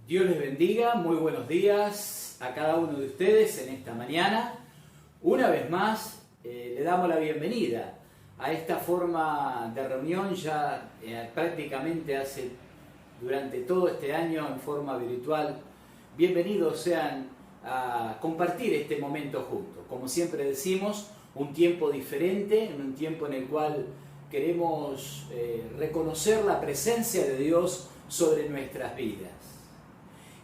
Dios les bendiga, muy buenos días a cada uno de ustedes en esta mañana. Una vez más le damos la bienvenida a esta forma de reunión ya prácticamente durante todo este año en forma virtual. Bienvenidos sean a compartir este momento juntos. Como siempre decimos, un tiempo diferente, un tiempo en el cual queremos reconocer la presencia de Dios sobre nuestras vidas.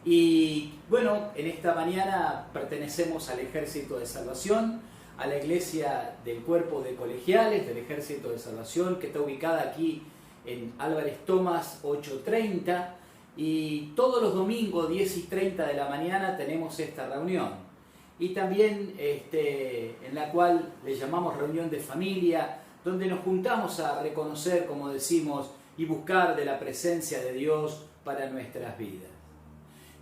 Y bueno, en esta mañana pertenecemos al Ejército de Salvación, a la iglesia del Cuerpo de Colegiales del Ejército de Salvación, que está ubicada aquí en Álvarez Thomas 830, y todos los domingos 10:30 de la mañana tenemos esta reunión. Y también en la cual le llamamos reunión de familia, donde nos juntamos a reconocer, como decimos, y buscar de la presencia de Dios para nuestras vidas.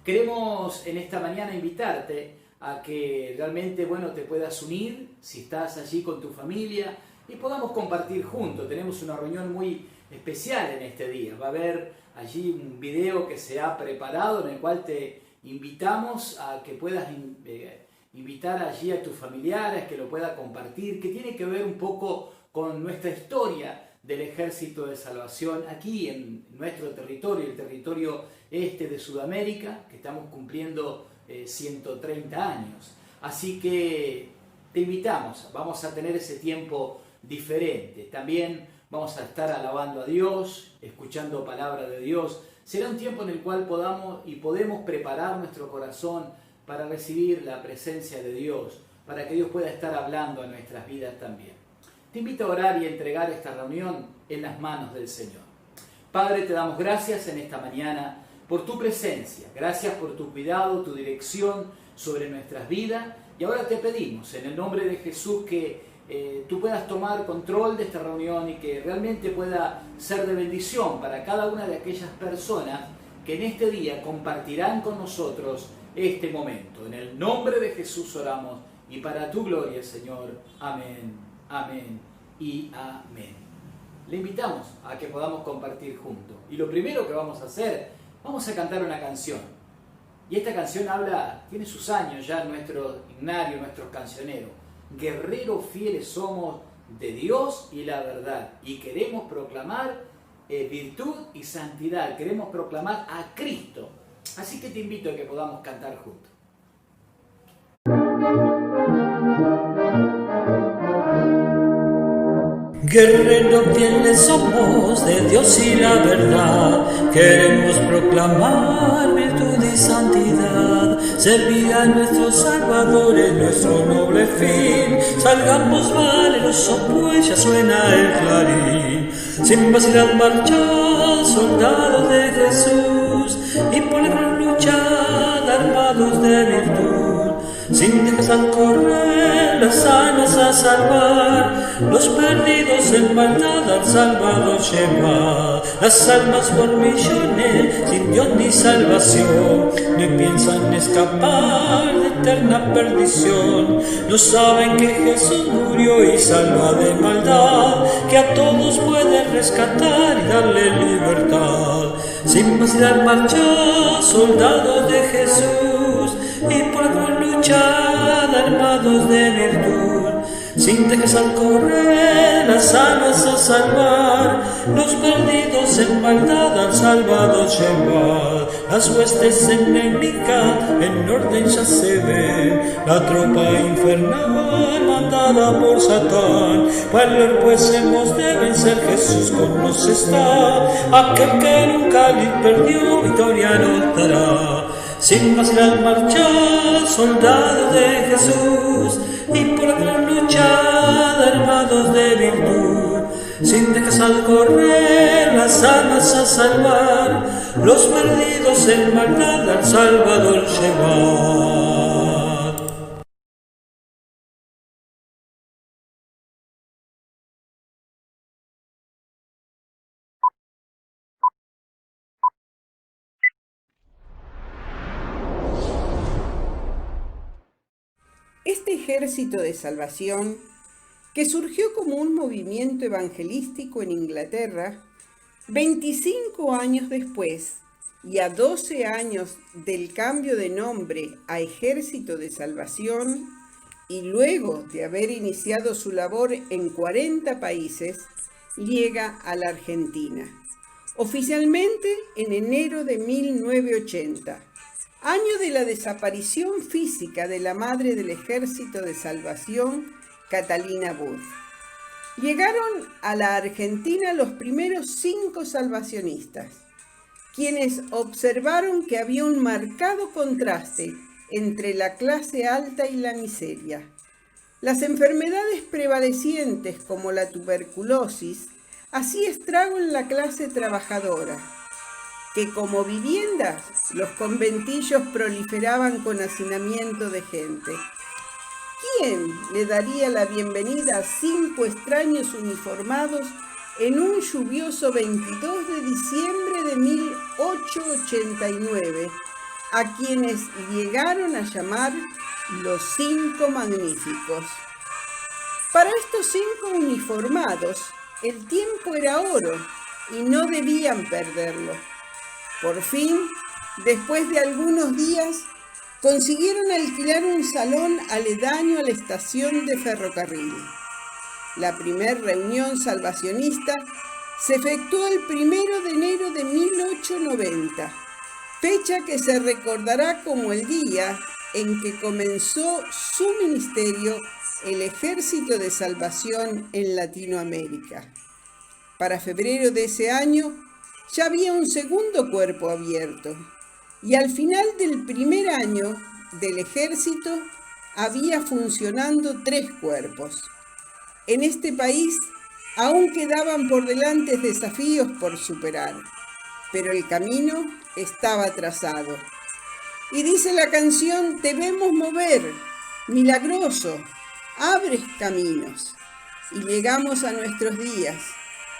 Queremos en esta mañana invitarte a que realmente te puedas unir, si estás allí con tu familia, y podamos compartir juntos. Tenemos una reunión muy especial en este día. Va a haber allí un video que se ha preparado en el cual te invitamos a que puedas invitar allí a tus familiares, que lo pueda compartir, que tiene que ver un poco con nuestra historia del Ejército de Salvación aquí en nuestro territorio, el territorio este de Sudamérica, que estamos cumpliendo 130 años. Así que te invitamos, vamos a tener ese tiempo diferente. También vamos a estar alabando a Dios, escuchando palabra de Dios. Será un tiempo en el cual podemos preparar nuestro corazón para recibir la presencia de Dios, para que Dios pueda estar hablando a nuestras vidas también. Te invito a orar y a entregar esta reunión en las manos del Señor. Padre, te damos gracias en esta mañana por tu presencia. Gracias por tu cuidado, tu dirección sobre nuestras vidas. Y ahora te pedimos, en el nombre de Jesús, que tú puedas tomar control de esta reunión y que realmente pueda ser de bendición para cada una de aquellas personas que en este día compartirán con nosotros este momento. En el nombre de Jesús oramos y para tu gloria, Señor. Amén. Amén y amén. Le invitamos a que podamos compartir juntos. Y lo primero que vamos a hacer, vamos a cantar una canción. Y esta canción tiene sus años ya en nuestro himnario, nuestros cancioneros. Guerreros fieles somos de Dios y la verdad. Y queremos proclamar virtud y santidad. Queremos proclamar a Cristo. Así que te invito a que podamos cantar juntos. Guerreros fieles somos de Dios y la verdad, queremos proclamar virtud y santidad, servir a nuestro Salvador es nuestro noble fin, salgamos valerosos pues ya suena el clarín, sin vacilar marchar, soldados de Jesús, y por la gran lucha armados de virtud, sin dejar correr las almas a salvar, los perdidos en maldad al Salvador llevar, las almas por millones, sin Dios ni salvación, no piensan escapar de eterna perdición, no saben que Jesús murió y salva de maldad, que a todos puede rescatar y darle libertad, sin vacilar marchar, soldados de Jesús, y por la luchar armados de virtud, sin dejar correr las almas a salvar, los perdidos en maldad al Salvador llevar, las huestes enemigas en orden ya se ve, la tropa infernal mandada por Satán, valer pues hemos de vencer, Jesús con nos está, aquel que nunca le perdió, victoria nos dará. Sin vacilar marchar, soldados de Jesús, y por la gran lucha armados de virtud, sin dejar correr las almas a salvar, los perdidos en maldad al Salvador llevar. Este ejército de salvación, que surgió como un movimiento evangelístico en Inglaterra, 25 años después y a 12 años del cambio de nombre a Ejército de Salvación, y luego de haber iniciado su labor en 40 países, llega a la Argentina, oficialmente en enero de 1980, año de la desaparición física de la madre del Ejército de Salvación, Catalina Burr. Llegaron a la Argentina los primeros 5 salvacionistas, quienes observaron que había un marcado contraste entre la clase alta y la miseria. Las enfermedades prevalecientes como la tuberculosis hacía estrago en la clase trabajadora, que como viviendas los conventillos proliferaban con hacinamiento de gente. ¿Quién le daría la bienvenida a 5 extraños uniformados en un lluvioso 22 de diciembre de 1889, a quienes llegaron a llamar los 5 magníficos? Para estos 5 uniformados, el tiempo era oro y no debían perderlo. Por fin, después de algunos días, consiguieron alquilar un salón aledaño a la estación de ferrocarril. La primera reunión salvacionista se efectuó el 1 de enero de 1890, fecha que se recordará como el día en que comenzó su ministerio el Ejército de Salvación en Latinoamérica. Para febrero de ese año ya había un segundo cuerpo abierto, y al final del primer año del ejército había funcionando 3 cuerpos. En este país aún quedaban por delante desafíos por superar, pero el camino estaba trazado. Y dice la canción: te vemos mover, milagroso, abres caminos. Y llegamos a nuestros días,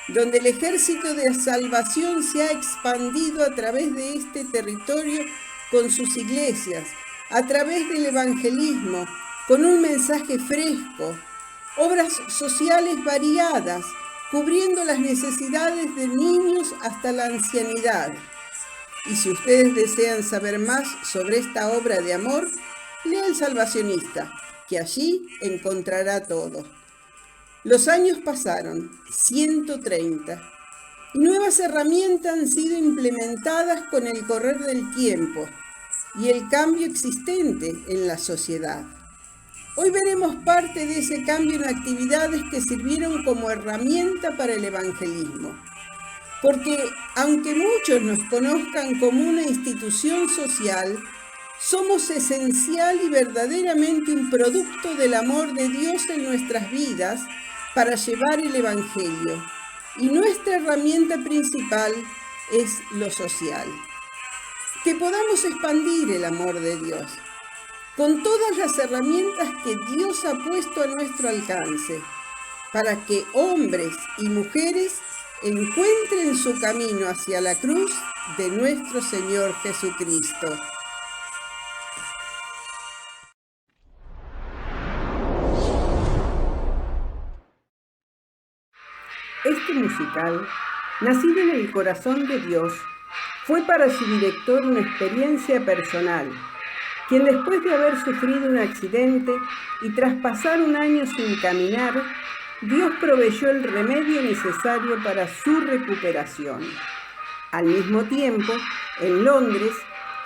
donde el Ejército de Salvación se ha expandido a través de este territorio con sus iglesias, a través del evangelismo, con un mensaje fresco, obras sociales variadas, cubriendo las necesidades de niños hasta la ancianidad. Y si ustedes desean saber más sobre esta obra de amor, lea El Salvacionista, que allí encontrará todo. Los años pasaron, 130, y nuevas herramientas han sido implementadas con el correr del tiempo y el cambio existente en la sociedad. Hoy veremos parte de ese cambio en actividades que sirvieron como herramienta para el evangelismo. Porque aunque muchos nos conozcan como una institución social, somos esencial y verdaderamente un producto del amor de Dios en nuestras vidas para llevar el Evangelio, y nuestra herramienta principal es lo social. Que podamos expandir el amor de Dios con todas las herramientas que Dios ha puesto a nuestro alcance, para que hombres y mujeres encuentren su camino hacia la cruz de nuestro Señor Jesucristo. Este musical, nacido en el corazón de Dios, fue para su director una experiencia personal, quien después de haber sufrido un accidente y tras pasar un año sin caminar, Dios proveyó el remedio necesario para su recuperación. Al mismo tiempo, en Londres,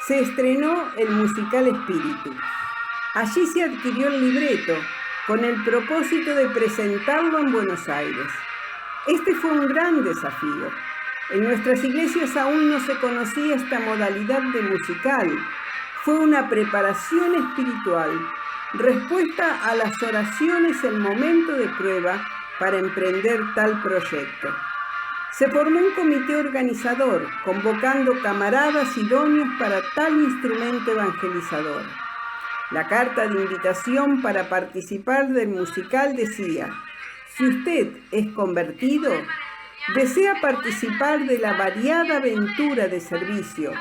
se estrenó el musical Espíritu. Allí se adquirió el libreto con el propósito de presentarlo en Buenos Aires. Este fue un gran desafío. En nuestras iglesias aún no se conocía esta modalidad de musical. Fue una preparación espiritual, respuesta a las oraciones en momento de prueba para emprender tal proyecto. Se formó un comité organizador, convocando camaradas idóneos para tal instrumento evangelizador. La carta de invitación para participar del musical decía: si usted es convertido, desea participar de la variada aventura de servicio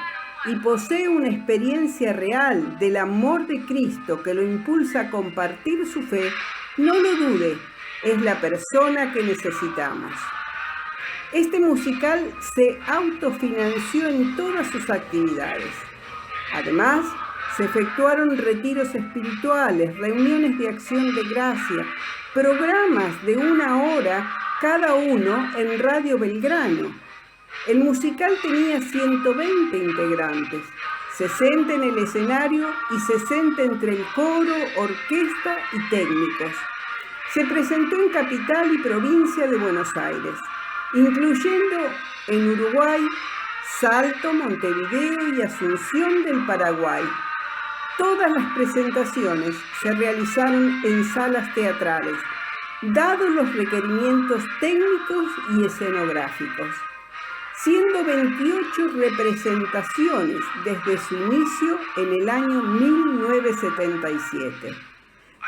y posee una experiencia real del amor de Cristo que lo impulsa a compartir su fe, no lo dude, es la persona que necesitamos. Este musical se autofinanció en todas sus actividades. Además, se efectuaron retiros espirituales, reuniones de acción de gracia, programas de 1 hora cada uno en Radio Belgrano. El musical tenía 120 integrantes, 60 en el escenario y 60 entre el coro, orquesta y técnicos. Se presentó en capital y provincia de Buenos Aires, incluyendo en Uruguay, Salto, Montevideo y Asunción del Paraguay. Todas las presentaciones se realizaron en salas teatrales, dados los requerimientos técnicos y escenográficos, siendo 28 representaciones desde su inicio en el año 1977.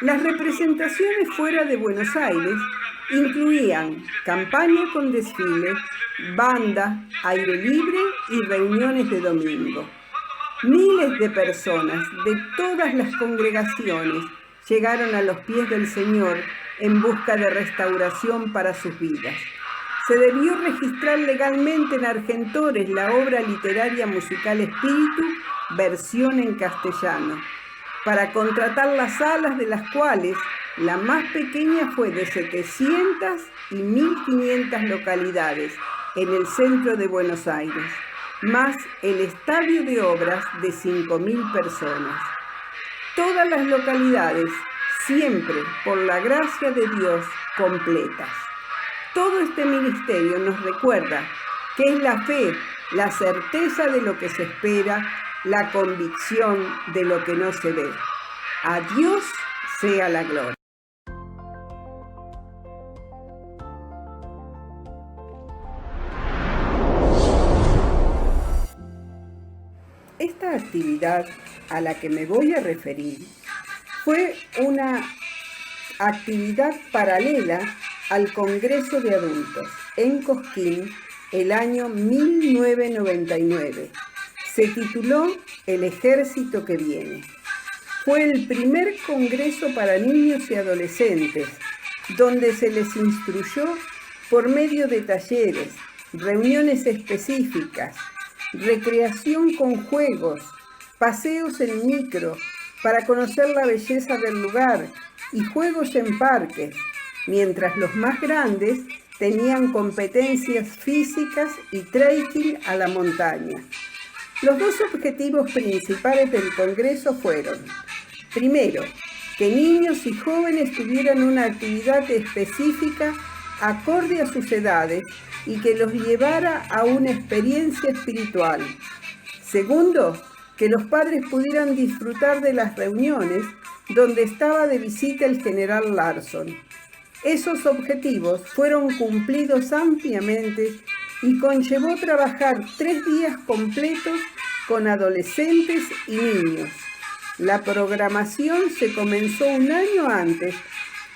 Las representaciones fuera de Buenos Aires incluían campaña con desfile, banda, aire libre y reuniones de domingo. Miles de personas de todas las congregaciones llegaron a los pies del Señor en busca de restauración para sus vidas. Se debió registrar legalmente en Argentores la obra literaria musical Espíritu, versión en castellano, para contratar las salas, de las cuales la más pequeña fue de 700 y 1.500 localidades en el centro de Buenos Aires, más el estadio de obras de 5.000 personas. Todas las localidades, siempre por la gracia de Dios, completas. Todo este ministerio nos recuerda que es la fe, la certeza de lo que se espera, la convicción de lo que no se ve. A Dios sea la gloria. Esta actividad a la que me voy a referir fue una actividad paralela al Congreso de Adultos en Cosquín el año 1999. Se tituló El Ejército que Viene. Fue el primer congreso para niños y adolescentes, donde se les instruyó por medio de talleres, reuniones específicas, recreación con juegos, paseos en micro para conocer la belleza del lugar y juegos en parques, mientras los más grandes tenían competencias físicas y trekking a la montaña. Los dos objetivos principales del Congreso fueron, primero, que niños y jóvenes tuvieran una actividad específica acorde a sus edades y que los llevara a una experiencia espiritual. Segundo, que los padres pudieran disfrutar de las reuniones donde estaba de visita el general Larson. Esos objetivos fueron cumplidos ampliamente y conllevó trabajar 3 días completos con adolescentes y niños. La programación se comenzó 1 año antes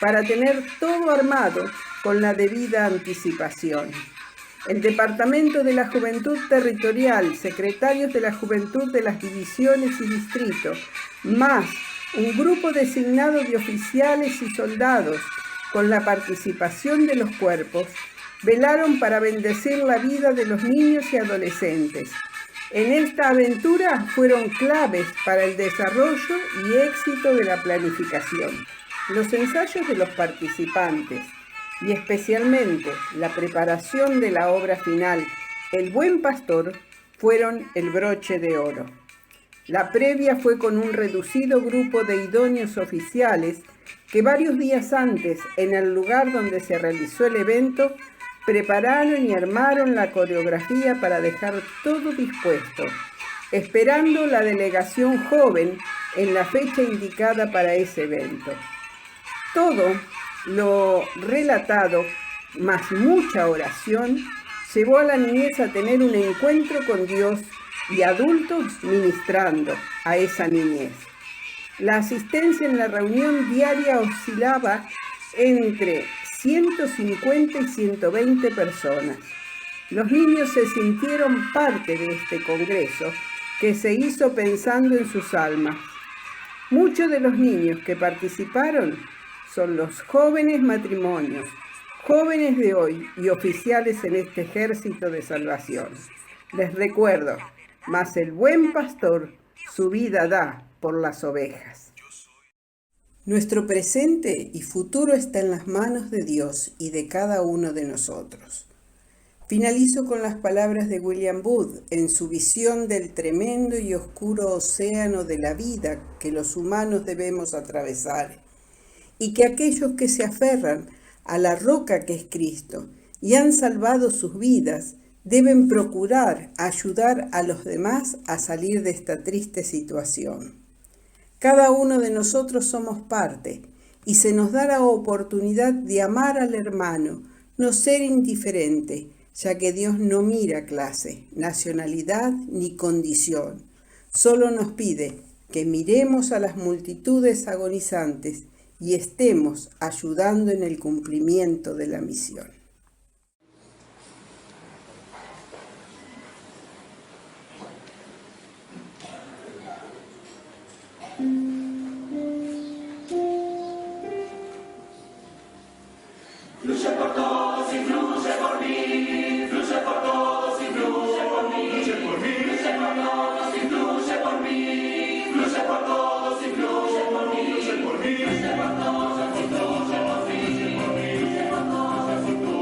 para tener todo armado con la debida anticipación. El Departamento de la Juventud Territorial, secretarios de la Juventud de las divisiones y distritos, más un grupo designado de oficiales y soldados, con la participación de los cuerpos, velaron para bendecir la vida de los niños y adolescentes. En esta aventura fueron claves para el desarrollo y éxito de la planificación. Los ensayos de los participantes y especialmente la preparación de la obra final, El Buen Pastor, fueron el broche de oro. La previa fue con un reducido grupo de idóneos oficiales que varios días antes, en el lugar donde se realizó el evento, prepararon y armaron la coreografía para dejar todo dispuesto, esperando la delegación joven en la fecha indicada para ese evento. Todo lo relatado, más mucha oración, llevó a la niñez a tener un encuentro con Dios y adultos ministrando a esa niñez. La asistencia en la reunión diaria oscilaba entre 150 y 120 personas. Los niños se sintieron parte de este congreso que se hizo pensando en sus almas. Muchos de los niños que participaron son los jóvenes matrimonios, jóvenes de hoy y oficiales en este ejército de salvación. Les recuerdo, mas el buen pastor su vida da por las ovejas. Nuestro presente y futuro está en las manos de Dios y de cada uno de nosotros. Finalizo con las palabras de William Booth en su visión del tremendo y oscuro océano de la vida que los humanos debemos atravesar, y que aquellos que se aferran a la roca que es Cristo y han salvado sus vidas deben procurar ayudar a los demás a salir de esta triste situación. Cada uno de nosotros somos parte y se nos da la oportunidad de amar al hermano, no ser indiferente, ya que Dios no mira clase, nacionalidad ni condición. Solo nos pide que miremos a las multitudes agonizantes y estemos ayudando en el cumplimiento de la misión. Fluye por todos y fluye por mí, fluye por todos y fluye por mí, fluye por mí, fluye por todos y fluye por mí, fluye por todos y fluye por mí, fluye por mí, fluye por todos y fluye por mí, fluye por mí, fluye por todos y fluye por mí.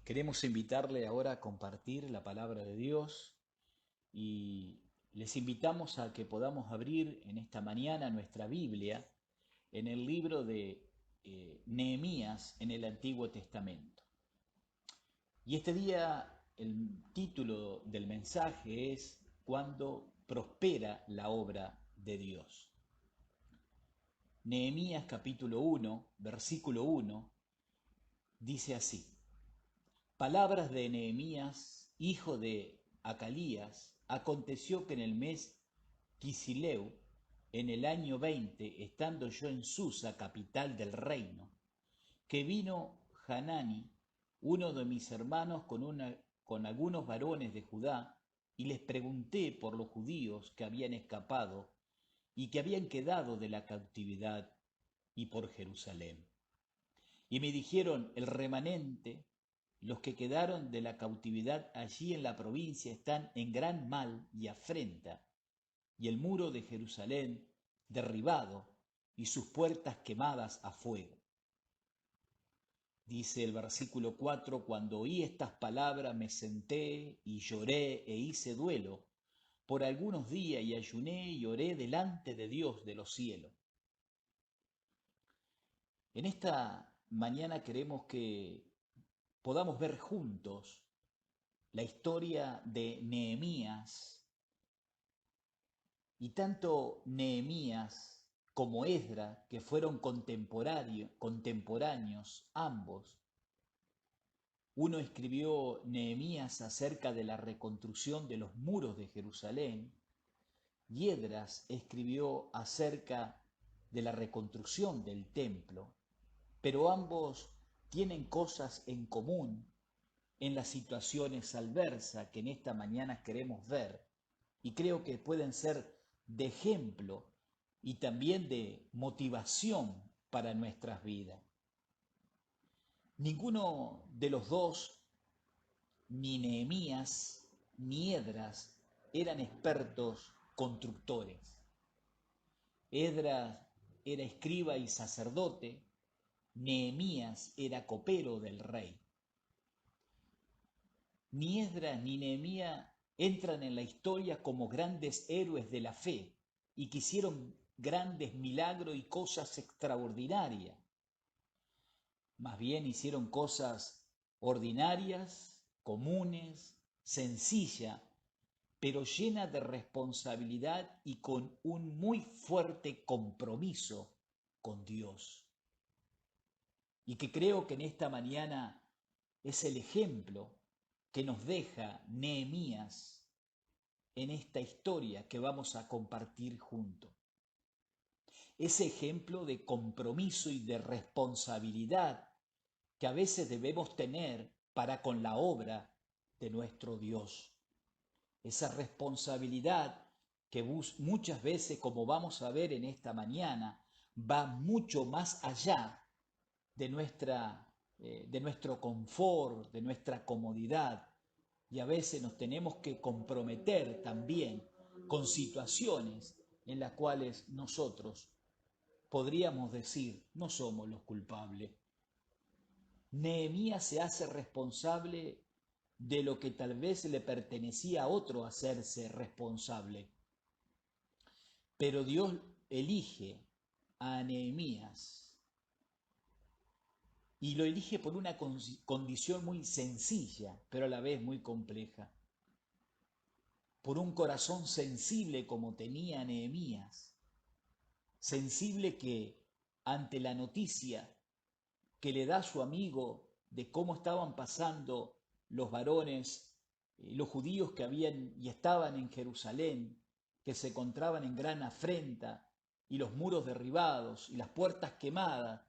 Queremos invitarle ahora a compartir la palabra de Dios y les invitamos a que podamos abrir en esta mañana nuestra Biblia en el libro de Nehemías en el Antiguo Testamento. Y este día el título del mensaje es Cuando prospera la obra de Dios. Nehemías capítulo 1, versículo 1, dice así: Palabras de Nehemías, hijo de Acalías. Aconteció que en el mes Quisileu, en el año 20, estando yo en Susa, capital del reino, que vino Hanani, uno de mis hermanos, con algunos varones de Judá, y les pregunté por los judíos que habían escapado y que habían quedado de la cautividad, y por Jerusalén. Y me dijeron: el remanente, los que quedaron de la cautividad allí en la provincia, están en gran mal y afrenta, y el muro de Jerusalén derribado y sus puertas quemadas a fuego. Dice el versículo 4, cuando oí estas palabras me senté y lloré e hice duelo por algunos días y ayuné y oré delante de Dios de los cielos. En esta mañana queremos que podamos ver juntos la historia de Nehemías, y tanto Nehemías como Esdras, que fueron contemporáneos ambos. Uno escribió Nehemías acerca de la reconstrucción de los muros de Jerusalén, y Esdras escribió acerca de la reconstrucción del templo, pero ambos tienen cosas en común en las situaciones adversas que en esta mañana queremos ver, y creo que pueden ser de ejemplo y también de motivación para nuestras vidas. Ninguno de los dos, ni Nehemías ni Esdras, eran expertos constructores. Esdras era escriba y sacerdote, Nehemías era copero del rey. Ni Esdras ni Nehemías entran en la historia como grandes héroes de la fe y que hicieron grandes milagros y cosas extraordinarias. Más bien hicieron cosas ordinarias, comunes, sencillas, pero llenas de responsabilidad y con un muy fuerte compromiso con Dios. Y que creo que en esta mañana es el ejemplo que nos deja Nehemías en esta historia que vamos a compartir juntos. Ese ejemplo de compromiso y de responsabilidad que a veces debemos tener para con la obra de nuestro Dios. Esa responsabilidad que muchas veces, como vamos a ver en esta mañana, va mucho más allá de nuestro confort, de nuestra comodidad, y a veces nos tenemos que comprometer también con situaciones en las cuales nosotros podríamos decir no somos los culpables. Nehemías se hace responsable de lo que tal vez le pertenecía a otro hacerse responsable, pero Dios elige a Nehemías. Y lo elige por una condición muy sencilla, pero a la vez muy compleja. Por un corazón sensible como tenía Nehemías. Sensible que ante la noticia que le da su amigo de cómo estaban pasando los varones, los judíos que habían y estaban en Jerusalén, que se encontraban en gran afrenta, y los muros derribados y las puertas quemadas,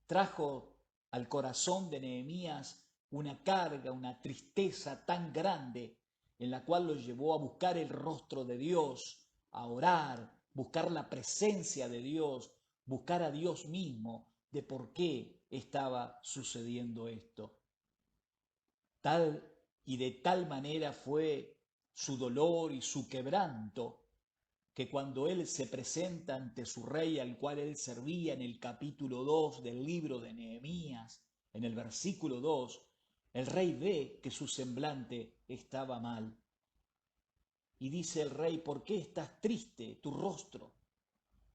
trajo al corazón de Nehemías una carga, una tristeza tan grande, en la cual lo llevó a buscar el rostro de Dios, a orar, buscar la presencia de Dios, buscar a Dios mismo de por qué estaba sucediendo esto. Tal y de tal manera fue su dolor y su quebranto, que cuando él se presenta ante su rey al cual él servía en el capítulo 2 del libro de Nehemías, en el versículo 2, El rey ve que su semblante estaba mal. Y dice el rey, ¿por qué estás triste tu rostro?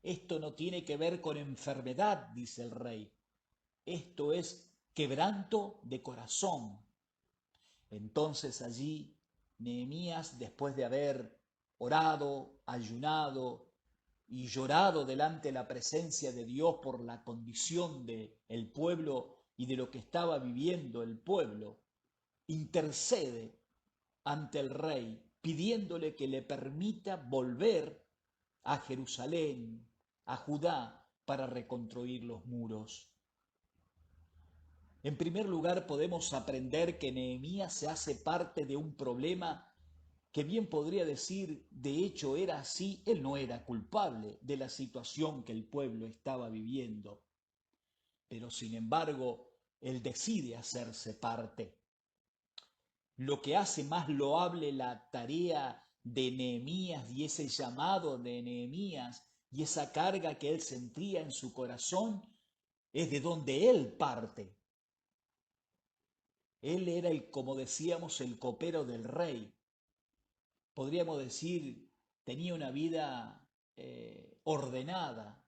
Esto no tiene que ver con enfermedad, dice el rey. Esto es quebranto de corazón. Entonces allí Nehemías, después de haber orado, ayunado y llorado delante de la presencia de Dios por la condición del pueblo y de lo que estaba viviendo el pueblo, intercede ante el rey pidiéndole que le permita volver a Jerusalén, a Judá, para reconstruir los muros. En primer lugar, podemos aprender que Nehemías se hace parte de un problema que bien podría decir, de hecho era así, él no era culpable de la situación que el pueblo estaba viviendo, pero sin embargo, él decide hacerse parte. Lo que hace más loable la tarea de Nehemías y ese llamado de Nehemías y esa carga que él sentía en su corazón es de donde él parte. Él era como decíamos, el copero del rey. Podríamos decir, tenía una vida ordenada,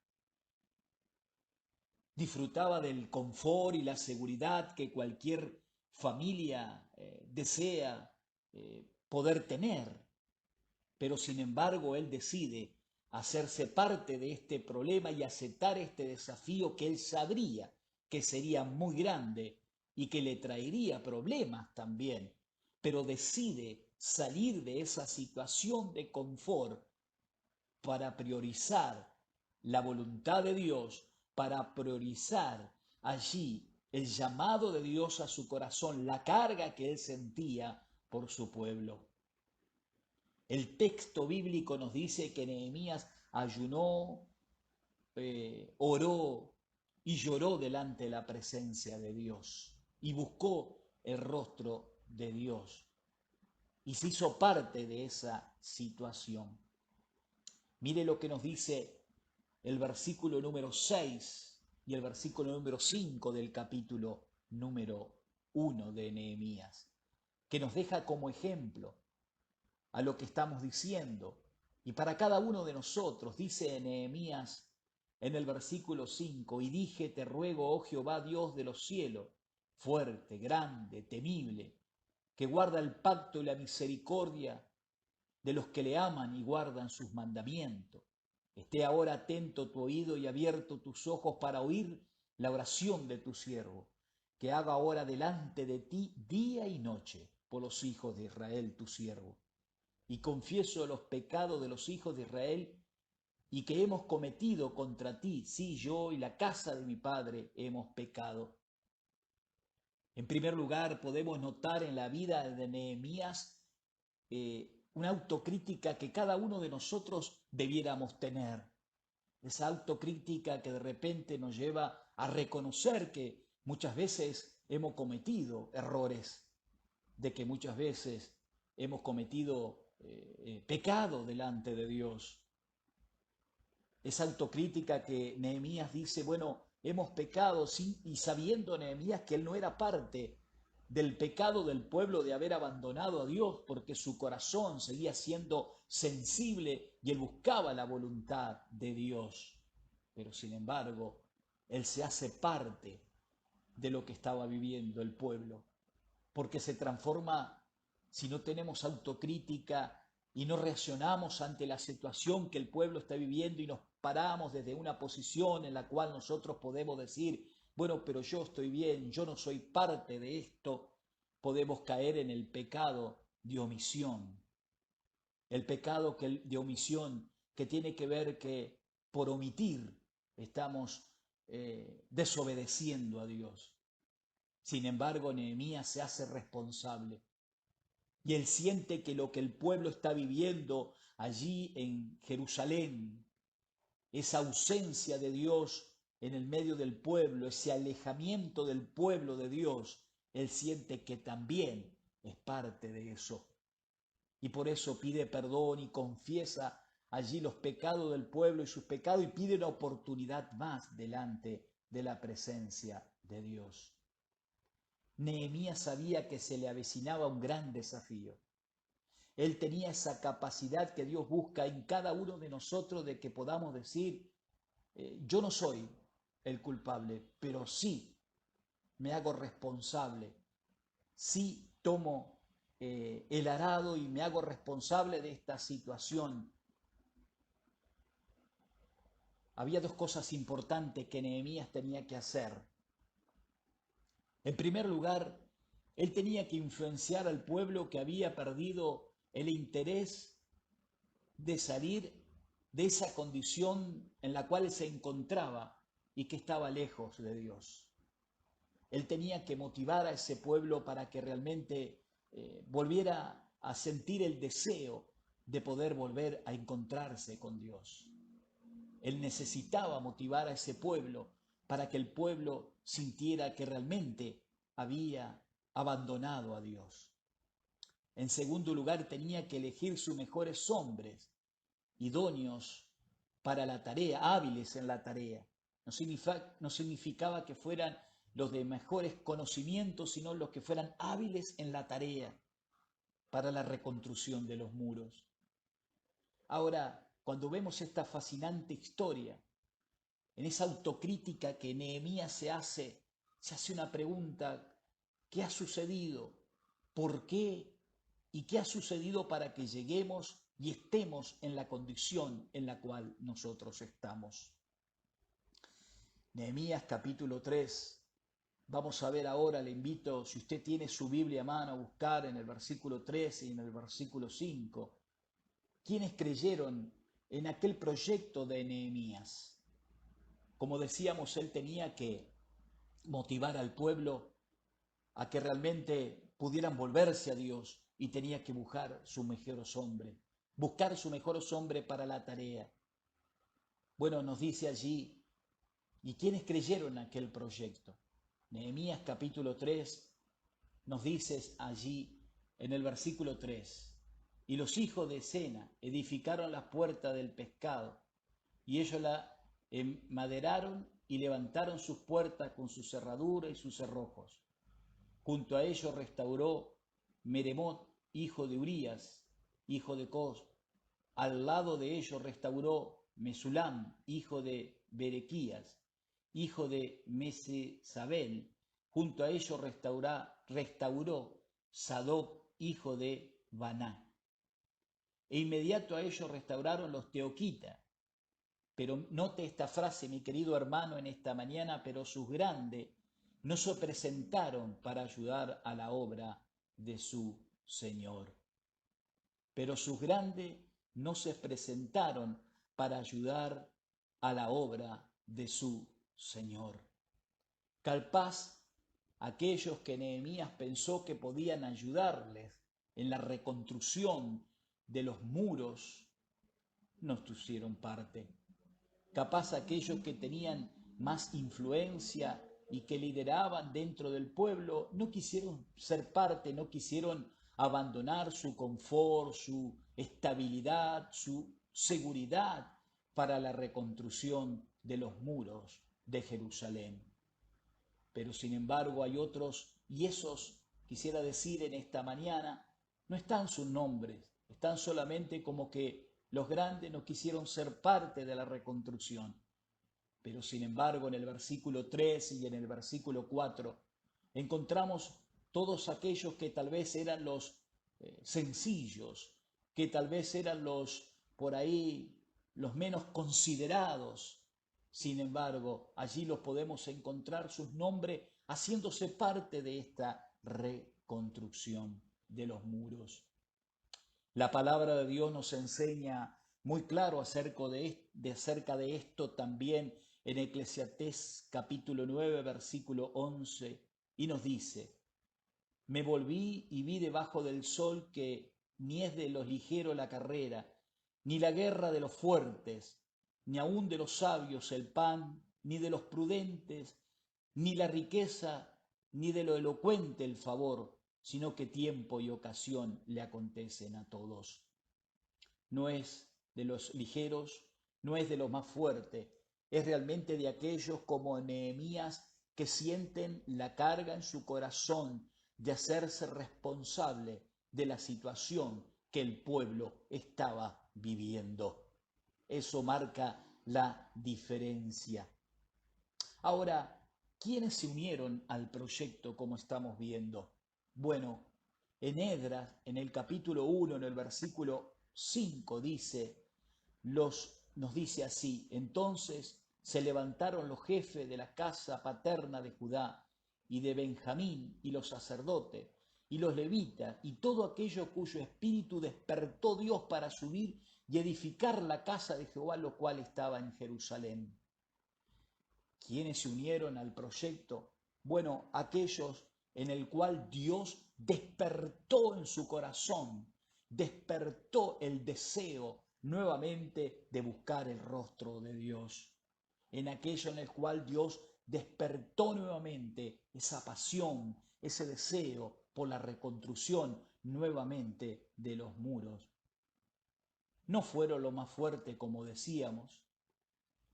disfrutaba del confort y la seguridad que cualquier familia desea poder tener, pero sin embargo él decide hacerse parte de este problema y aceptar este desafío que él sabría que sería muy grande y que le traería problemas también, pero decide salir de esa situación de confort para priorizar la voluntad de Dios, para priorizar allí el llamado de Dios a su corazón, la carga que él sentía por su pueblo. El texto bíblico nos dice que Nehemías ayunó, oró y lloró delante de la presencia de Dios y buscó el rostro de Dios y se hizo parte de esa situación. Mire lo que nos dice el versículo número 6 y el versículo número 5 del capítulo número 1 de Nehemías, que nos deja como ejemplo a lo que estamos diciendo. Y para cada uno de nosotros, dice Nehemías en el versículo 5, y dije, te ruego, oh Jehová, Dios de los cielos, fuerte, grande, temible, que guarda el pacto y la misericordia de los que le aman y guardan sus mandamientos. Esté ahora atento tu oído y abierto tus ojos para oír la oración de tu siervo, que haga ahora delante de ti día y noche por los hijos de Israel, tu siervo. Y confieso los pecados de los hijos de Israel y que hemos cometido contra ti, sí, yo y la casa de mi padre hemos pecado. En primer lugar, podemos notar en la vida de Nehemías una autocrítica que cada uno de nosotros debiéramos tener. Esa autocrítica que de repente nos lleva a reconocer que muchas veces hemos cometido errores, de que muchas veces hemos cometido pecado delante de Dios. Esa autocrítica que Nehemías dice, bueno, hemos pecado, sí, y sabiendo Nehemías que él no era parte del pecado del pueblo de haber abandonado a Dios, porque su corazón seguía siendo sensible y él buscaba la voluntad de Dios. Pero sin embargo, él se hace parte de lo que estaba viviendo el pueblo, porque se transforma, si no tenemos autocrítica y no reaccionamos ante la situación que el pueblo está viviendo y nos paramos desde una posición en la cual nosotros podemos decir, bueno, pero yo estoy bien, yo no soy parte de esto, podemos caer en el pecado de omisión. El pecado de omisión que tiene que ver que por omitir estamos desobedeciendo a Dios. Sin embargo, Nehemías se hace responsable y él siente que lo que el pueblo está viviendo allí en Jerusalén, esa ausencia de Dios en el medio del pueblo, ese alejamiento del pueblo de Dios, él siente que también es parte de eso. Y por eso pide perdón y confiesa allí los pecados del pueblo y sus pecados y pide una oportunidad más delante de la presencia de Dios. Nehemías sabía que se le avecinaba un gran desafío. Él tenía esa capacidad que Dios busca en cada uno de nosotros de que podamos decir, yo no soy el culpable, pero sí me hago responsable, sí tomo el arado y me hago responsable de esta situación. Había dos cosas importantes que Nehemías tenía que hacer. En primer lugar, él tenía que influenciar al pueblo que había perdido el interés de salir de esa condición en la cual se encontraba y que estaba lejos de Dios. Él tenía que motivar a ese pueblo para que realmente volviera a sentir el deseo de poder volver a encontrarse con Dios. Él necesitaba motivar a ese pueblo para que el pueblo sintiera que realmente había abandonado a Dios. En segundo lugar, tenía que elegir sus mejores hombres, idóneos para la tarea, hábiles en la tarea. No significaba que fueran los de mejores conocimientos, sino los que fueran hábiles en la tarea para la reconstrucción de los muros. Ahora, cuando vemos esta fascinante historia, en esa autocrítica que Nehemías se hace una pregunta: ¿qué ha sucedido? ¿Por qué? ¿Y qué ha sucedido para que lleguemos y estemos en la condición en la cual nosotros estamos? Nehemías capítulo 3. Vamos a ver ahora, le invito, si usted tiene su Biblia a mano, a buscar en el versículo 3 y en el versículo 5. ¿Quiénes creyeron en aquel proyecto de Nehemías? Como decíamos, él tenía que motivar al pueblo a que realmente pudieran volverse a Dios y tenía que buscar su mejor hombre para la tarea. Bueno, nos dice allí, ¿y quiénes creyeron en aquel proyecto? Nehemías capítulo 3 nos dice allí en el versículo 3, y los hijos de Sena edificaron las puertas del pescado, y ellos la enmaderaron y levantaron sus puertas con su cerradura y sus cerrojos. Junto a ellos restauró Meremot, hijo de Urías, hijo de Cos. Al lado de ellos restauró Mesulam, hijo de Berequías, hijo de Mesesabel. Junto a ellos restauró Sadoc, hijo de Baná. E inmediato a ellos restauraron los teoquitas. Pero note esta frase, mi querido hermano, en esta mañana: pero sus grandes no se presentaron para ayudar a la obra de su Señor. Pero sus grandes no se presentaron para ayudar a la obra de su Señor. Capaz aquellos que Nehemías pensó que podían ayudarles en la reconstrucción de los muros no tuvieron parte. Capaz aquellos que tenían más influencia y que lideraban dentro del pueblo no quisieron ser parte, no quisieron abandonar su confort, su estabilidad, su seguridad para la reconstrucción de los muros de Jerusalén. Pero sin embargo hay otros, y esos, quisiera decir en esta mañana, no están sus nombres, están solamente como que los grandes no quisieron ser parte de la reconstrucción. Pero sin embargo en el versículo 3 y en el versículo 4 encontramos todos aquellos que tal vez eran los sencillos, que tal vez eran los por ahí los menos considerados. Sin embargo, allí los podemos encontrar sus nombres haciéndose parte de esta reconstrucción de los muros. La palabra de Dios nos enseña muy claro acerca de esto también en Eclesiastés capítulo 9, versículo 11, y nos dice: me volví y vi debajo del sol que ni es de los ligeros la carrera, ni la guerra de los fuertes, ni aun de los sabios el pan, ni de los prudentes, ni la riqueza, ni de lo elocuente el favor, sino que tiempo y ocasión le acontecen a todos. No es de los ligeros, no es de los más fuertes, es realmente de aquellos como Nehemías que sienten la carga en su corazón de hacerse responsable de la situación que el pueblo estaba viviendo. Eso marca la diferencia. Ahora, ¿quiénes se unieron al proyecto como estamos viendo? Bueno, en Esdras, en el capítulo 1, en el versículo 5, nos dice así: entonces se levantaron los jefes de la casa paterna de Judá y de Benjamín, y los sacerdotes, y los levitas, y todo aquello cuyo espíritu despertó Dios para subir y edificar la casa de Jehová, lo cual estaba en Jerusalén. ¿Quiénes se unieron al proyecto? Bueno, aquellos en el cual Dios despertó en su corazón, despertó el deseo nuevamente de buscar el rostro de Dios. En aquello en el cual Dios despertó nuevamente esa pasión, ese deseo por la reconstrucción nuevamente de los muros. No fueron los más fuertes, como decíamos,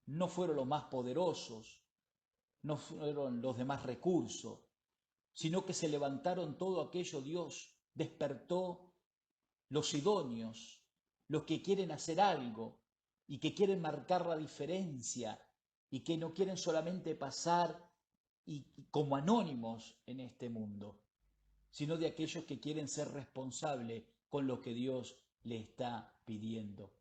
no fueron los más poderosos, no fueron los de más recursos, sino que se levantaron todo aquello. Dios despertó los idóneos, los que quieren hacer algo y que quieren marcar la diferencia y que no quieren solamente pasar como anónimos en este mundo, sino de aquellos que quieren ser responsables con lo que Dios le está pidiendo.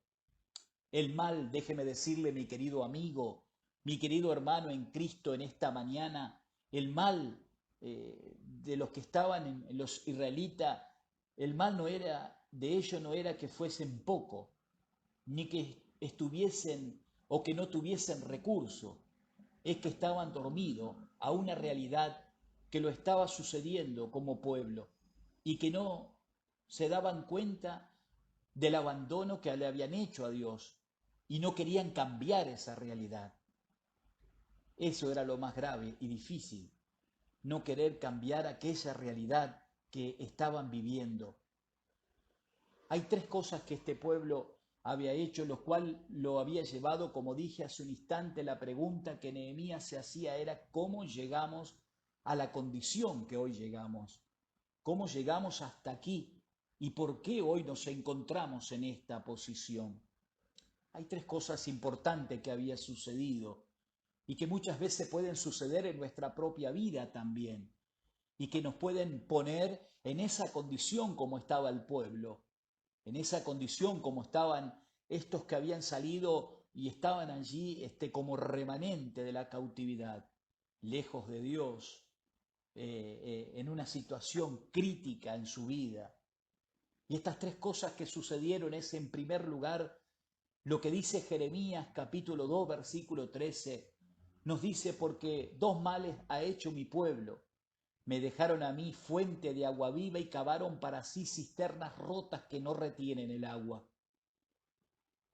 El mal, déjeme decirle, mi querido amigo, mi querido hermano en Cristo, en esta mañana, el mal de los que estaban en los israelitas, el mal no era de ellos, no era que fuesen poco, ni que estuviesen o que no tuviesen recursos, es que estaban dormidos a una realidad que lo estaba sucediendo como pueblo y que no se daban cuenta del abandono que le habían hecho a Dios y no querían cambiar esa realidad. Eso era lo más grave y difícil, no querer cambiar aquella realidad que estaban viviendo. Hay tres cosas que este pueblo había hecho, lo cual lo había llevado, como dije hace un instante, la pregunta que Nehemías se hacía era: ¿cómo llegamos a la condición que hoy llegamos? ¿Cómo llegamos hasta aquí? ¿Y por qué hoy nos encontramos en esta posición? Hay tres cosas importantes que había sucedido y que muchas veces pueden suceder en nuestra propia vida también y que nos pueden poner en esa condición como estaba el pueblo, en esa condición como estaban estos que habían salido y estaban allí como remanente de la cautividad, lejos de Dios, en una situación crítica en su vida. Y estas tres cosas que sucedieron es, en primer lugar, lo que dice Jeremías capítulo 2, versículo 13, nos dice: porque dos males ha hecho mi pueblo. Me dejaron a mí fuente de agua viva y cavaron para sí cisternas rotas que no retienen el agua.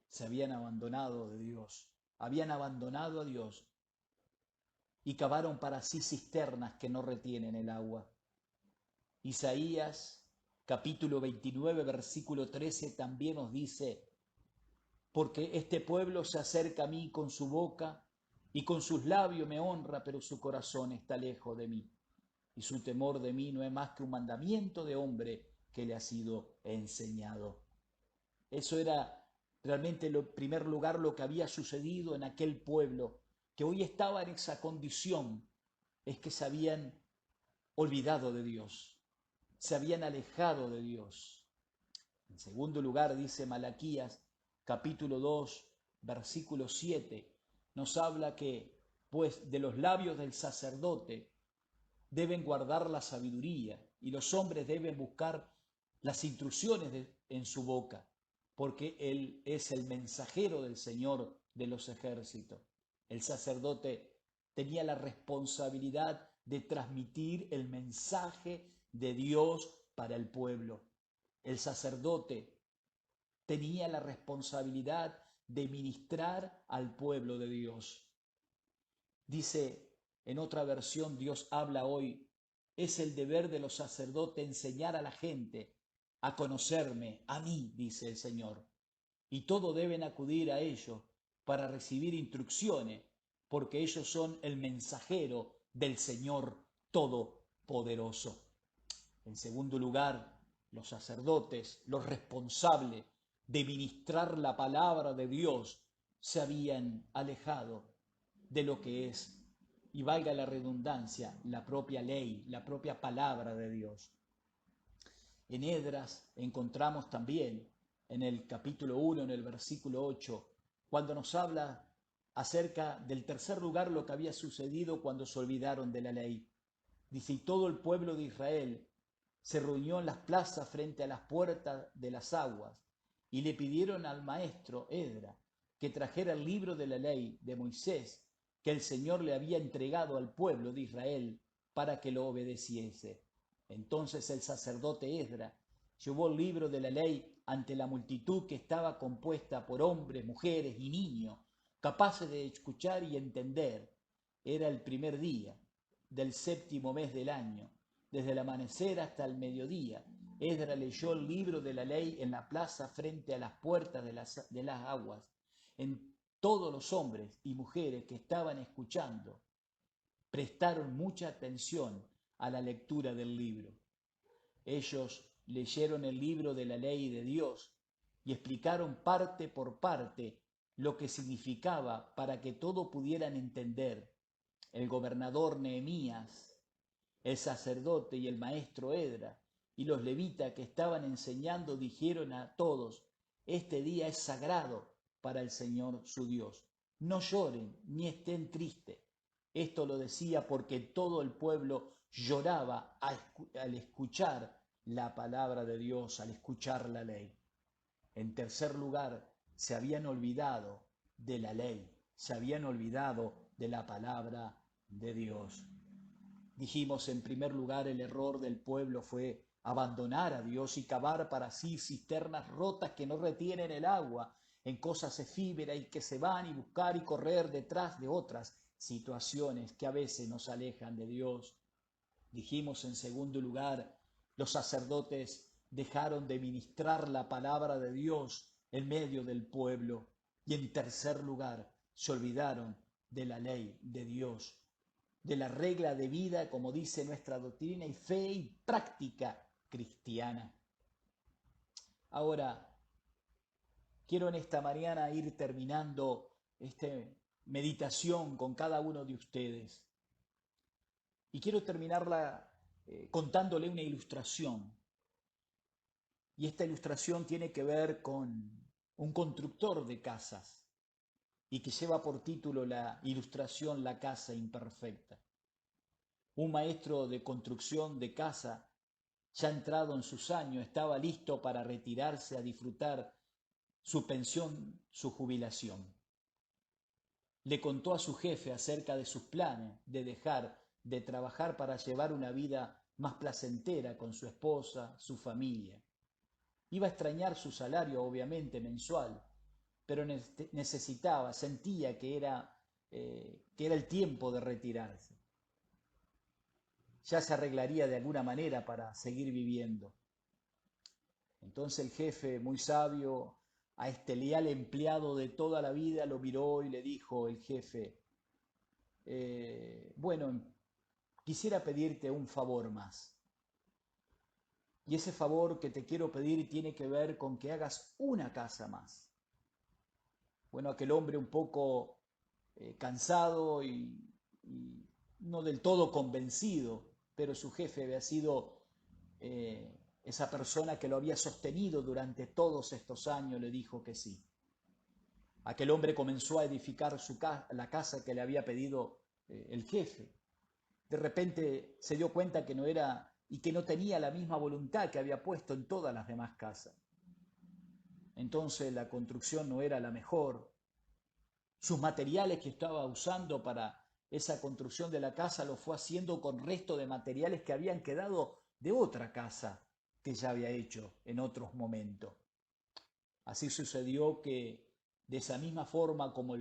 Se habían abandonado de Dios, habían abandonado a Dios y cavaron para sí cisternas que no retienen el agua. Isaías capítulo 29, versículo 13 también nos dice: porque este pueblo se acerca a mí con su boca y con sus labios me honra, pero su corazón está lejos de mí. Y su temor de mí no es más que un mandamiento de hombre que le ha sido enseñado. Eso era realmente, en primer lugar, lo que había sucedido en aquel pueblo, que hoy estaba en esa condición, es que se habían olvidado de Dios, se habían alejado de Dios. En segundo lugar, dice Malaquías, capítulo 2, versículo 7, nos habla que, pues, de los labios del sacerdote deben guardar la sabiduría y los hombres deben buscar las instrucciones en su boca, porque él es el mensajero del Señor de los ejércitos. El sacerdote tenía la responsabilidad de transmitir el mensaje de Dios para el pueblo. El sacerdote tenía la responsabilidad de ministrar al pueblo de Dios. Dice en otra versión, Dios habla hoy: es el deber de los sacerdotes enseñar a la gente a conocerme, a mí, dice el Señor, y todos deben acudir a ellos para recibir instrucciones, porque ellos son el mensajero del Señor Todopoderoso. En segundo lugar, los sacerdotes, los responsables de ministrar la palabra de Dios, se habían alejado de lo que es, y valga la redundancia, la propia ley, la propia palabra de Dios. En Esdras encontramos también, en el capítulo 1, en el versículo 8, cuando nos habla acerca del tercer lugar, lo que había sucedido cuando se olvidaron de la ley. Dice, y todo el pueblo de Israel se reunió en las plazas frente a las puertas de las aguas, y le pidieron al maestro Esdras que trajera el libro de la ley de Moisés, que el Señor le había entregado al pueblo de Israel para que lo obedeciese. Entonces el sacerdote Esdras llevó el libro de la ley ante la multitud, que estaba compuesta por hombres, mujeres y niños, capaces de escuchar y entender. Era el primer día del 7º mes del año, desde el amanecer hasta el mediodía. Esdras leyó el libro de la ley en la plaza frente a las puertas de las aguas. En todos los hombres y mujeres que estaban escuchando prestaron mucha atención a la lectura del libro. Ellos leyeron el libro de la ley de Dios y explicaron parte por parte lo que significaba, para que todos pudieran entender. El gobernador Nehemías, el sacerdote y el maestro Esdras y los levitas que estaban enseñando dijeron a todos: este día es sagrado para el Señor su Dios. No lloren ni estén tristes. Esto lo decía porque todo el pueblo lloraba al escuchar la palabra de Dios, al escuchar la ley. En tercer lugar, se habían olvidado de la ley, se habían olvidado de la palabra de Dios. Dijimos, en primer lugar, el error del pueblo fue abandonar a Dios y cavar para sí cisternas rotas que no retienen el agua, en cosas efímeras y que se van y buscar y correr detrás de otras situaciones que a veces nos alejan de Dios. Dijimos, en segundo lugar, los sacerdotes dejaron de ministrar la palabra de Dios en medio del pueblo. Y en tercer lugar, se olvidaron de la ley de Dios, de la regla de vida, como dice nuestra doctrina y fe y práctica cristiana. Ahora, quiero en esta mañana ir terminando esta meditación con cada uno de ustedes. Y quiero terminarla contándole una ilustración. Y esta ilustración tiene que ver con un constructor de casas y que lleva por título la ilustración La casa imperfecta. Un maestro de construcción de casa, ya entrado en sus años, estaba listo para retirarse a disfrutar su pensión, su jubilación. Le contó a su jefe acerca de sus planes de dejar de trabajar para llevar una vida más placentera con su esposa, su familia. Iba a extrañar su salario, obviamente, mensual, pero sentía que era el tiempo de retirarse. Ya se arreglaría de alguna manera para seguir viviendo. Entonces el jefe, muy sabio, a este leal empleado de toda la vida, lo miró y le dijo el jefe: bueno, quisiera pedirte un favor más. Y ese favor que te quiero pedir tiene que ver con que hagas una casa más. Bueno, aquel hombre un poco cansado y no del todo convencido, pero su jefe había sido esa persona que lo había sostenido durante todos estos años, le dijo que sí. Aquel hombre comenzó a edificar la casa que le había pedido el jefe. De repente se dio cuenta que no era y que no tenía la misma voluntad que había puesto en todas las demás casas. Entonces la construcción no era la mejor. Sus materiales que estaba usando para esa construcción de la casa lo fue haciendo con resto de materiales que habían quedado de otra casa que ya había hecho en otros momentos. Así sucedió que de esa misma forma como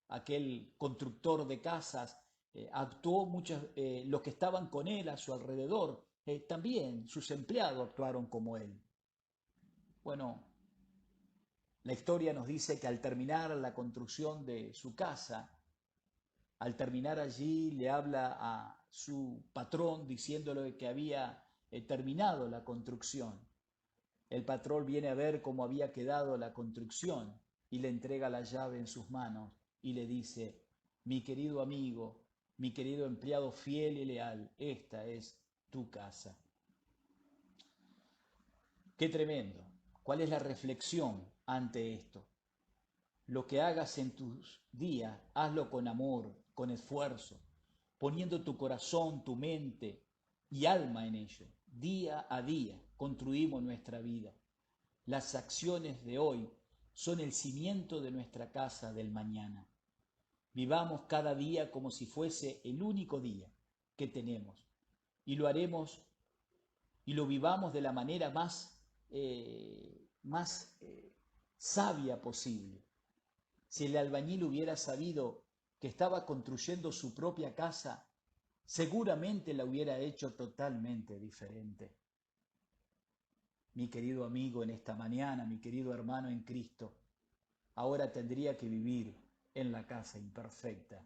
aquel constructor de casas actuó, muchos los que estaban con él a su alrededor, también sus empleados actuaron como él. Bueno, la historia nos dice que al terminar la construcción de su casa, Al terminar allí le habla a su patrón diciéndole que había terminado la construcción. El patrón viene a ver cómo había quedado la construcción y le entrega la llave en sus manos y le dice: mi querido amigo, mi querido empleado fiel y leal, esta es tu casa. Qué tremendo. ¿Cuál es la reflexión ante esto? Lo que hagas en tus días, hazlo con amor, con esfuerzo, poniendo tu corazón, tu mente y alma en ello. Día a día construimos nuestra vida. Las acciones de hoy son el cimiento de nuestra casa del mañana. Vivamos cada día como si fuese el único día que tenemos y lo haremos y lo vivamos de la manera más sabia posible. Si el albañil hubiera sabido que estaba construyendo su propia casa, seguramente la hubiera hecho totalmente diferente. Mi querido amigo en esta mañana, mi querido hermano en Cristo, ahora tendría que vivir en la casa imperfecta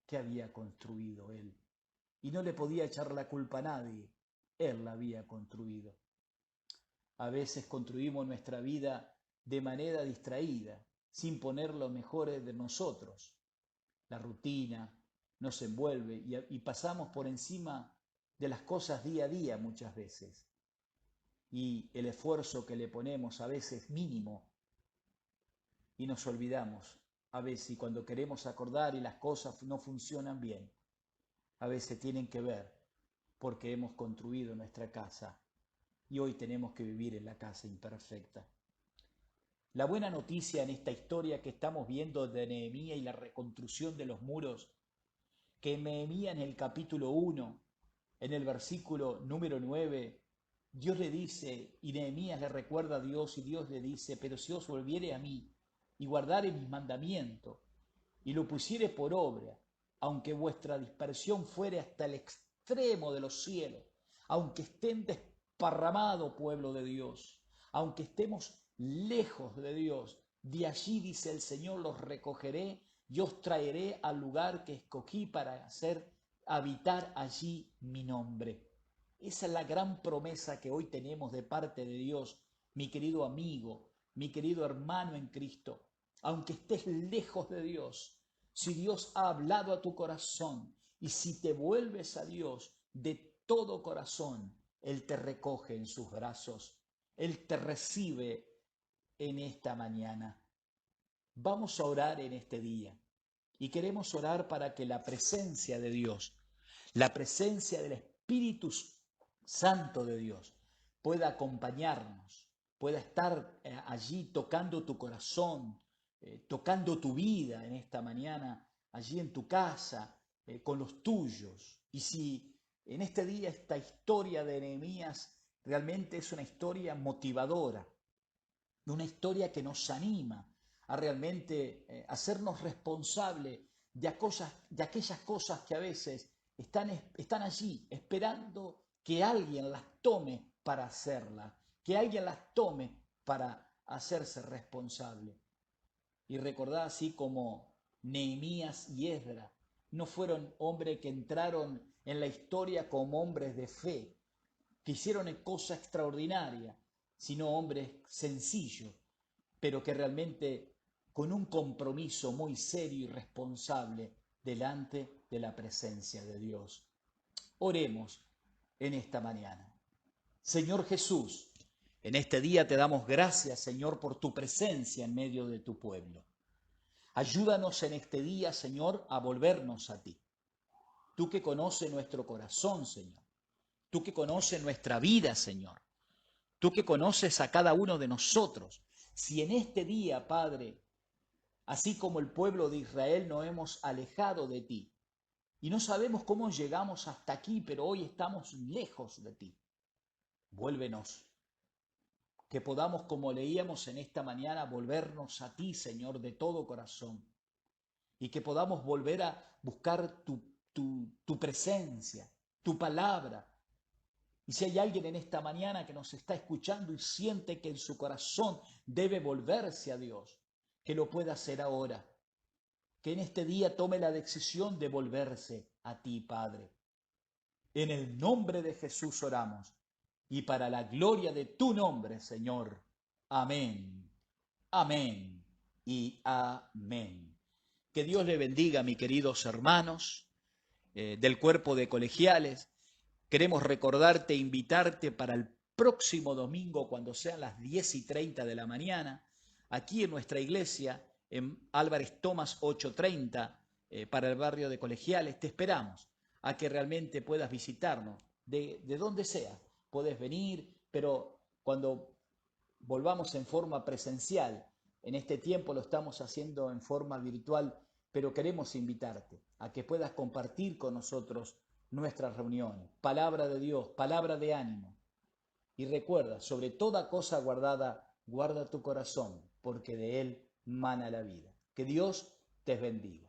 que había construido él. Y no le podía echar la culpa a nadie, él la había construido. A veces construimos nuestra vida de manera distraída, sin poner lo mejor de nosotros. La rutina nos envuelve y pasamos por encima de las cosas día a día muchas veces. Y el esfuerzo que le ponemos a veces mínimo y nos olvidamos a veces, y cuando queremos acordar y las cosas no funcionan bien, a veces tienen que ver porque hemos construido nuestra casa y hoy tenemos que vivir en la casa imperfecta. La buena noticia en esta historia que estamos viendo de Nehemías y la reconstrucción de los muros, que Nehemías en el capítulo 1, en el versículo número 9, Dios le dice, y Nehemías le recuerda a Dios, y Dios le dice: pero si os volviere a mí y guardare mis mandamientos y lo pusiere por obra, aunque vuestra dispersión fuere hasta el extremo de los cielos, aunque estén desparramados, pueblo de Dios, aunque estemos lejos de Dios, de allí, dice el Señor, los recogeré y os traeré al lugar que escogí para hacer habitar allí mi nombre. Esa es la gran promesa que hoy tenemos de parte de Dios, mi querido amigo, mi querido hermano en Cristo. Aunque estés lejos de Dios, si Dios ha hablado a tu corazón y si te vuelves a Dios de todo corazón, Él te recoge en sus brazos, Él te recibe en esta mañana. Vamos a orar en este día y queremos orar para que la presencia de Dios, la presencia del Espíritu Santo de Dios pueda acompañarnos, pueda estar allí tocando tu corazón, tocando tu vida en esta mañana, allí en tu casa, con los tuyos. Y si en este día esta historia de Nehemías realmente es una historia motivadora, una historia que nos anima a realmente hacernos responsables de aquellas cosas que a veces están allí esperando que alguien las tome para hacerlas, que alguien las tome para hacerse responsable. Y recordad, así como Nehemías y Esdras no fueron hombres que entraron en la historia como hombres de fe, que hicieron cosas extraordinarias, sino hombres sencillos, pero que realmente con un compromiso muy serio y responsable delante de la presencia de Dios. Oremos en esta mañana. Señor Jesús, en este día te damos gracias, Señor, por tu presencia en medio de tu pueblo. Ayúdanos en este día, Señor, a volvernos a ti. Tú que conoces nuestro corazón, Señor. Tú que conoces nuestra vida, Señor. Tú que conoces a cada uno de nosotros. Si en este día, Padre, así como el pueblo de Israel nos hemos alejado de ti y no sabemos cómo llegamos hasta aquí, pero hoy estamos lejos de ti, vuélvenos. Que podamos, como leíamos en esta mañana, volvernos a ti, Señor, de todo corazón. Y que podamos volver a buscar tu presencia, tu palabra. Y si hay alguien en esta mañana que nos está escuchando y siente que en su corazón debe volverse a Dios, que lo pueda hacer ahora. que en este día tome la decisión de volverse a ti, Padre. En el nombre de Jesús oramos y para la gloria de tu nombre, Señor. Amén, amén y amén. Que Dios le bendiga, mis queridos hermanos del cuerpo de colegiales. Queremos recordarte e invitarte para el próximo domingo, cuando sean las 10:30 de la mañana, aquí en nuestra iglesia, en Álvarez Tomás 830, para el barrio de Colegiales. Te esperamos a que realmente puedas visitarnos, de donde sea. Puedes venir, pero cuando volvamos en forma presencial, en este tiempo lo estamos haciendo en forma virtual, pero queremos invitarte a que puedas compartir con nosotros nuestras reuniones. Palabra de Dios, palabra de ánimo. Y recuerda, sobre toda cosa guardada, guarda tu corazón, porque de él mana la vida. Que Dios te bendiga.